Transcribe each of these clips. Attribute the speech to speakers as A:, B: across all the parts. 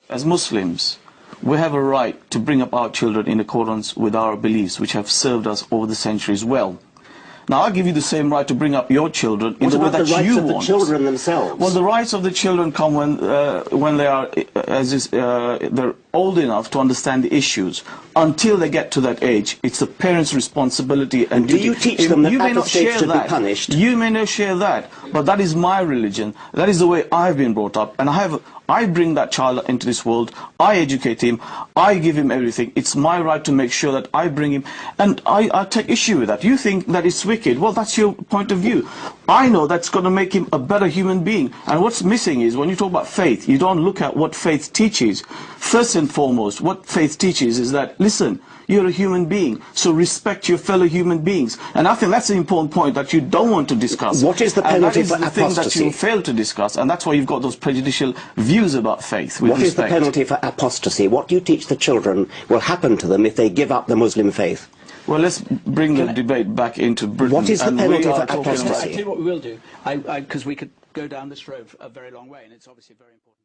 A: As Muslims, we have a right to bring up our children in accordance with our beliefs, which have served us over the centuries well. Now, I'll give you the same right to bring up your children in the way that you want. What about the rights of the children themselves? Well, the rights of the children come when they are, they're old enough to understand the issues. Until they get to that age, it's the parents' responsibility and duty. Do you teach them that apostates should be punished? You may not share that, but that is my religion. That is the way I've been brought up, and I bring that child into this world, I educate him, I give him everything. It's my right to make sure that I bring him, and I take issue with that. You think that it's wicked, well, that's your point of view. I know that's going to make him a better human being, and what's missing is, when you talk about faith, you don't look at what faith teaches. First and foremost, what faith teaches is that, listen, you're a human being, so respect your fellow human beings. And I think that's the important point that you don't want to discuss. What is the penalty for apostasy? That is the thing that you fail to discuss, and that's why you've got those prejudicial views about faith. What is the penalty for apostasy? What do you teach the children will happen to them if they give up the Muslim faith? Well, let's bring the debate back into Britain. What is the penalty for apostasy? I'll tell you what we will do, because we could go down this road a very long way, and it's obviously very important.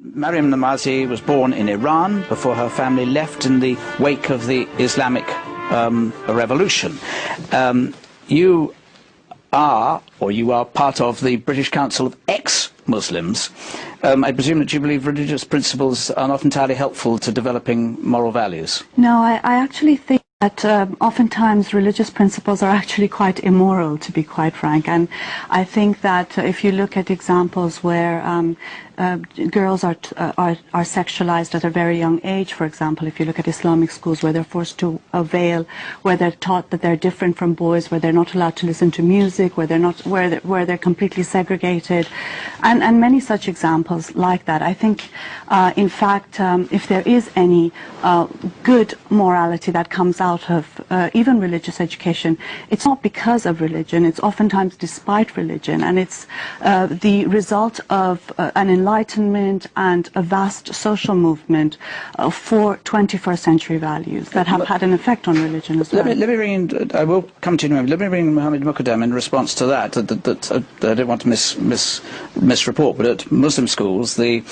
A: Maryam Namazi was born in Iran before her family left in the wake of the Islamic revolution. You are part of the British Council of Ex-Muslims. I presume that you believe religious principles are not entirely helpful to developing moral values. No, I actually think that oftentimes religious principles are actually quite immoral, to be quite frank. And I think that if you look at examples where girls are sexualized at a very young age, for example, if you look at Islamic schools where they're forced to veil, where they're taught that they're different from boys, where they're not allowed to listen to music, where they're completely segregated, and many such examples like that. I think, in fact, if there is any good morality that comes out of even religious education, it's not because of religion, it's oftentimes despite religion, and it's the result of an enlightenment and a vast social movement for 21st century values that have had an effect on religion as well. Let me bring in, I will come to you in a moment. Let me bring in Mohammed Muqaddam in response to that. I don't want to misreport, but at Muslim schools, the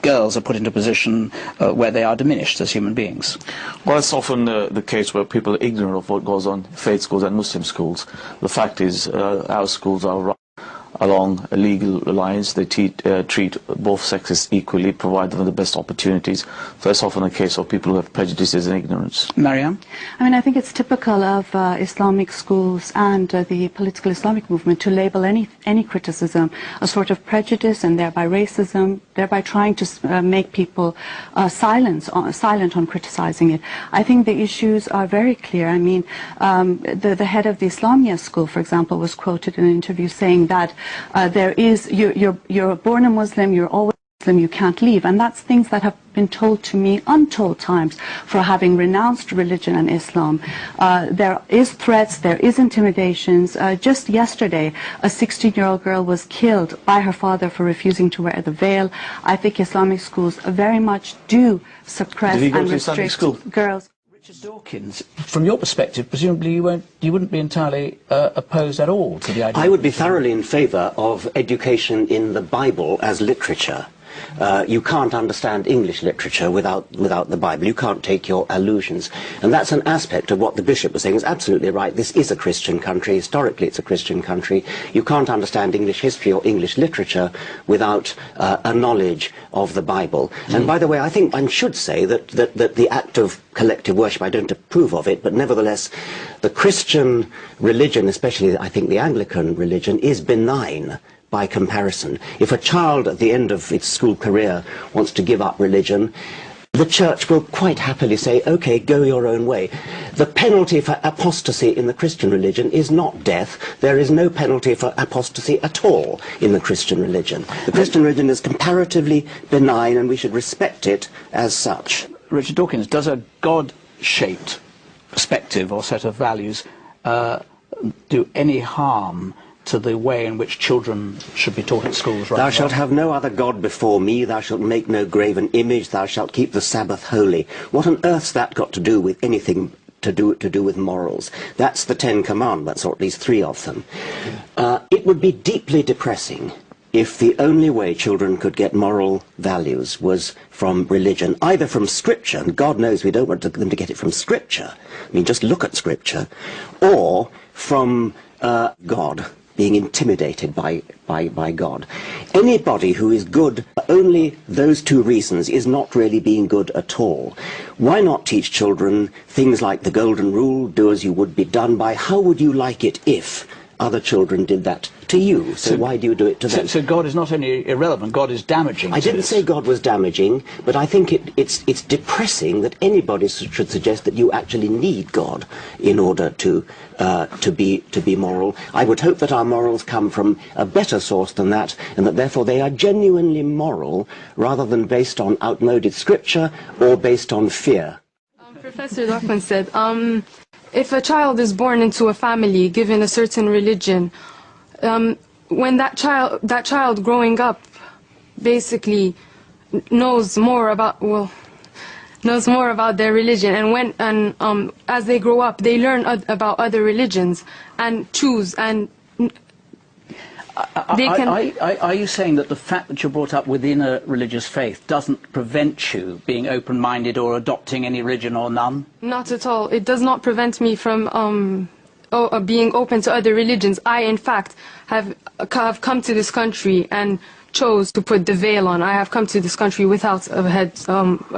A: girls are put into a position where they are diminished as human beings. Well, it's often the case where people are ignorant of what goes on in faith schools and Muslim schools. The fact is, our schools are run along a legal lines. They treat both sexes equally, provide them with the best opportunities. So it's often a case of people who have prejudices and ignorance. Mariam? I mean, I think it's typical of Islamic schools and the political Islamic movement to label any criticism a sort of prejudice and thereby racism, thereby trying to make people silent on criticizing it. I think the issues are very clear. I mean, the head of the Islamia school, for example, was quoted in an interview saying that you're born a Muslim, you're always Muslim, you can't leave. And that's things that have been told to me untold times for having renounced religion and Islam. There is threats, there is intimidations. Just yesterday, a 16-year-old girl was killed by her father for refusing to wear the veil. I think Islamic schools very much do suppress and restrict girls. Richard Dawkins, from your perspective, presumably you wouldn't be entirely opposed at all to the idea. I would be thoroughly in favour of education in the Bible as literature. You can't understand English literature without the Bible. You can't take your allusions. And that's an aspect of what the bishop was saying. Is absolutely right. This is a Christian country. Historically, it's a Christian country. You can't understand English history or English literature without a knowledge of the Bible. And by the way, I think one should say that the act of collective worship, I don't approve of it, but nevertheless, the Christian religion, especially I think the Anglican religion, is benign by comparison. If a child at the end of its school career wants to give up religion, the church will quite happily say, okay, go your own way. The penalty for apostasy in the Christian religion is not death. There is no penalty for apostasy at all in the Christian religion. The Christian religion is comparatively benign, and we should respect it as such. Richard Dawkins, does a God-shaped perspective or set of values do any harm to the way in which children should be taught at schools? Thou shalt have no other God before me, thou shalt make no graven image, thou shalt keep the Sabbath holy. What on earth's that got to do with anything to do with morals? That's the 10 Commandments, or at least 3 of them. It would be deeply depressing
B: if the only way children could get moral values was from religion, either from Scripture, and God knows we don't want them to get it from Scripture, I mean, just look at Scripture, or from God, being intimidated by God. Anybody who is good for only those two reasons is not really being good at all. Why not teach children things like the golden rule, do as you would be done by? How would you like it if other children did that to you? So why do you do it to them?
C: So God is not only irrelevant, God is damaging.
B: I didn't say God was damaging, but I think it's depressing that anybody should suggest that you actually need God in order to be moral. I would hope that our morals come from a better source than that, and that therefore they are genuinely moral rather than based on outmoded scripture or based on fear.
D: Professor Dawkins said, if a child is born into a family given a certain religion, when that child growing up basically knows more about their religion, and as they grow up they learn about other religions and choose, and they can...
C: Are you saying that the fact that you're brought up within a religious faith doesn't prevent you being open-minded or adopting any religion or none?
D: Not at all. It does not prevent me from being open to other religions. I, in fact, have come to this country and chose to put the veil on. I have come to this country without a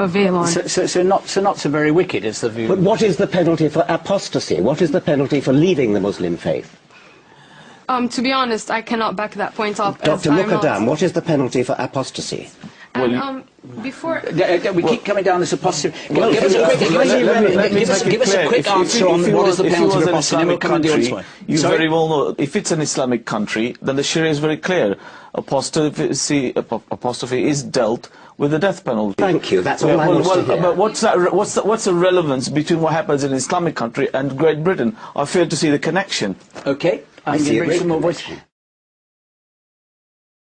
D: veil on.
C: So not so very wicked is the view.
B: But what is the penalty for apostasy? What is the penalty for leaving the Muslim faith?
D: To be honest, I cannot back that point up.
B: Dr. Mukadam, what is the penalty for apostasy?
D: And, before...
C: We keep coming down this apostasy.
B: Well,
C: give us a quick answer on what is the penalty for apostasy, and then we'll come and do it.
A: You very well know, if it's an Islamic country, then the Sharia is very clear. Apostasy is dealt with the death penalty.
B: Thank you. That's all I want to hear.
A: But what's the relevance between what happens in an Islamic country and Great Britain? I fail to see the connection.
C: Okay. I'm going to bring some more voice.